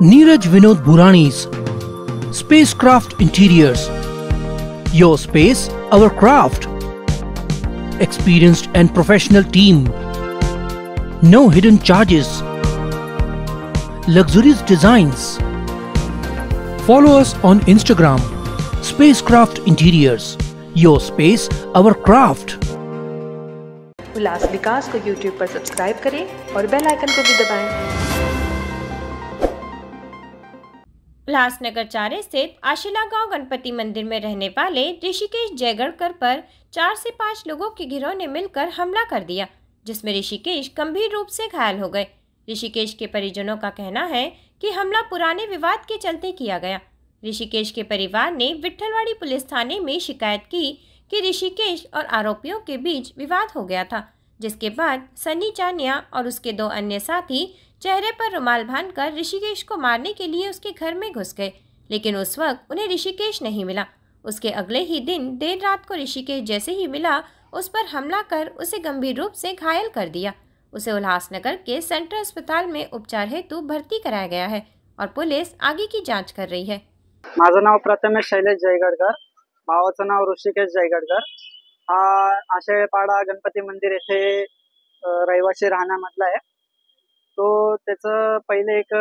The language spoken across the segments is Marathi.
Neeraj Vinod Burani's Spacecraft Interiors. Your space, our craft. Experienced and professional team. No hidden charges. Luxurious designs. Follow us on Instagram. Spacecraft Interiors. Your space, our craft. उल्लास विकास को YouTube पर सब्सक्राइब करें और बेल आइकन को भी दबाएं। उल्लासनगर 4 स्थित आशिला गांव गणपति मंदिर में रहने वाले ऋषिकेश जयगढ़कर पर 4 से 5 लोगों के गिरोह ने मिलकर हमला कर दिया, जिसमें ऋषिकेश गंभीर रूप से घायल हो गए। ऋषिकेश के परिजनों का कहना है कि हमला पुराने विवाद के चलते किया गया। ऋषिकेश के परिवार ने विट्ठलवाड़ी पुलिस थाने में शिकायत की कि ऋषिकेश और आरोपियों के बीच विवाद हो गया था, जिसके बाद सनी चानिया और उसके 2 अन्य साथी चेहरे पर रुमाल बांधकर ऋषिकेश को मारने के लिए उसके घर में घुस गए, लेकिन उस वक्त उन्हें ऋषिकेश नहीं मिला। उसके अगले ही दिन देर रात को ऋषिकेश जैसे ही मिला, उस पर हमला कर उसे गंभीर रूप से घायल कर दिया। उसे उल्लासनगर के सेंट्रल अस्पताल में उपचार हेतु भर्ती कराया गया है और पुलिस आगे की जांच कर रही है। माझं नाव प्रथमेश शैलेश जयगडकर, भावाचं नाव ऋषिकेश जयगडकर। हा आशेपाडा गणपती मंदिर येथे रहिवासी राहण्यामधला आहे। तो त्याचं पहिले एक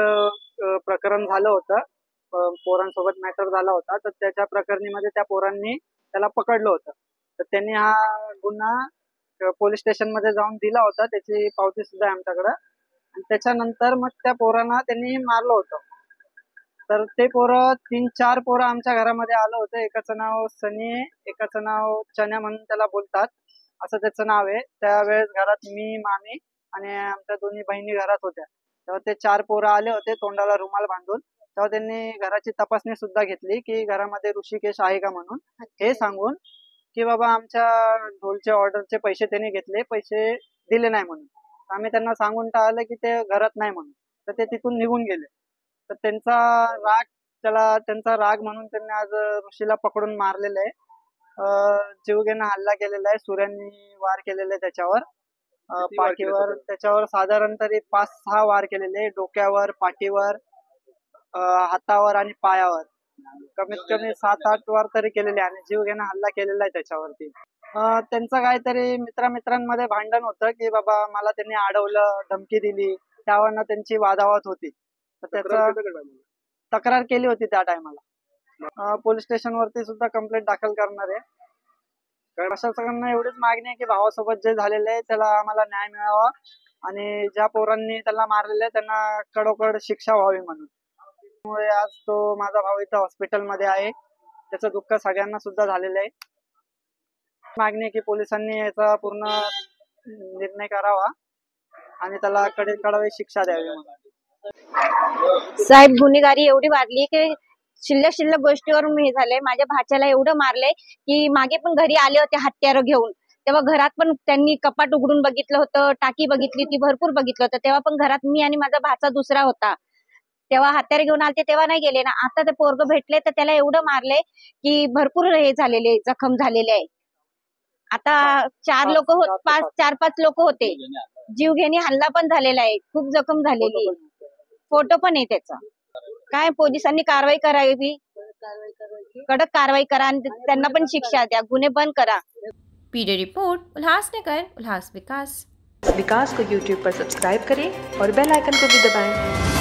प्रकरण झालं होतं, पोरांसोबत मॅटर झाला होता, तर त्याच्या प्रकरणीमध्ये त्या पोरांनी त्याला पकडलं होतं। तर त्यांनी हा गुन्हा पोलीस स्टेशन मध्ये जाऊन दिला होता, त्याची पावती सुद्धा आहे आमच्याकडे। आणि त्याच्यानंतर मग त्या पोरांना त्यांनी मारलं होतं। तर ते पोरं 3-4 पोरं आमच्या घरामध्ये आलं होतं। एकाचं नाव सनी आहे, एकाचं नाव चन्या म्हणून त्याला बोलतात, असं त्याचं नाव आहे। त्यावेळेस घरात मी, मामी आणि आमच्या दोन्ही बहिणी घरात होत्या। तेव्हा ते 4 पोरं आले होते तोंडाला रुमाल बांधून। तेव्हा त्यांनी घराची तपासणी सुद्धा घेतली की घरामध्ये ऋषिकेश आहे का म्हणून, हे सांगून की बाबा आमच्या ढोलच्या ऑर्डरचे पैसे त्यांनी घेतले, पैसे दिले नाही म्हणून। आम्ही त्यांना सांगून टाळलं की ते घरात नाही म्हणून, तर ते तिथून निघून गेले। तर त्यांचा राग म्हणून त्यांनी आज ऋषीला पकडून मारलेलं आहे। जीवघेणा हल्ला केलेला आहे, सूर्यांनी वार केलेले त्याच्यावर, पाठीवर त्याच्यावर साधारण तरी 5-6 वार केलेले, डोक्यावर, पाठीवर, हातावर आणि पायावर कमीत कमी 7-8 वार तरी केलेले आणि जीवघेणा हल्ला केलेला आहे त्याच्यावरती। त्यांचं काहीतरी मित्रांमध्ये भांडण होतं की बाबा मला त्यांनी अडवलं, धमकी दिली, त्यावरनं त्यांची वादावाद होती। तर त्याचं तक्रार केली होती त्या टायमाला। पोलीस स्टेशन वरती सुद्धा कंप्लेंट दाखल करणार आहे। प्रशासनाकडनं एवढीच मागणी आहे की भावासोबत जे झालेलं आहे त्याला आम्हाला न्याय मिळावा आणि ज्या पोरांनी त्याला मारलेलं आहे त्यांना कडोकड शिक्षा व्हावी म्हणून। त्यामुळे आज तो माझा भाऊ इथं हॉस्पिटलमध्ये आहे, त्याचं दुःख सगळ्यांना सुद्धा झालेलं आहे। मागणी आहे की पोलिसांनी याचा पूर्ण निर्णय करावा आणि त्याला कडवी शिक्षा द्यावी म्हणून। साहेब, गुन्हेगारी एवढी वाढली की शिल्लक गोष्टीवरून हे झालंय। माझ्या भाच्याला एवढं मारलंय की मागे पण घरी आले होते हत्यारं घेऊन, तेव्हा घरात पण त्यांनी कपाट उघडून बघितलं होतं, टाकी बघितली होती, भरपूर बघितलं होतं। तेव्हा पण घरात मी आणि माझा भाचा दुसरा होता, तेव्हा हत्यारे घेऊन आलते, तेव्हा नाही गेले ना। आता ते पोरग भेटले तर त्याला एवढं मारलंय की भरपूर हे झालेले, जखम झालेले आहे। आता 4-5 लोक होते, जीवघेणी हल्ला पण झालेला आहे, खूप जखम झालेली, फोटो पण आहे त्याचा। काय पोलिसांनी कारवाई करावी, कडक कारवाई करा आणि त्यांना पण शिक्षा द्या, गुन्हे बंद करा। पीडे रिपोर्ट, उल्लासनगर, उल्लास विकास। विकास को YouTube पर सब्सक्राइब करें और बेल आइकन को भी दबाएं।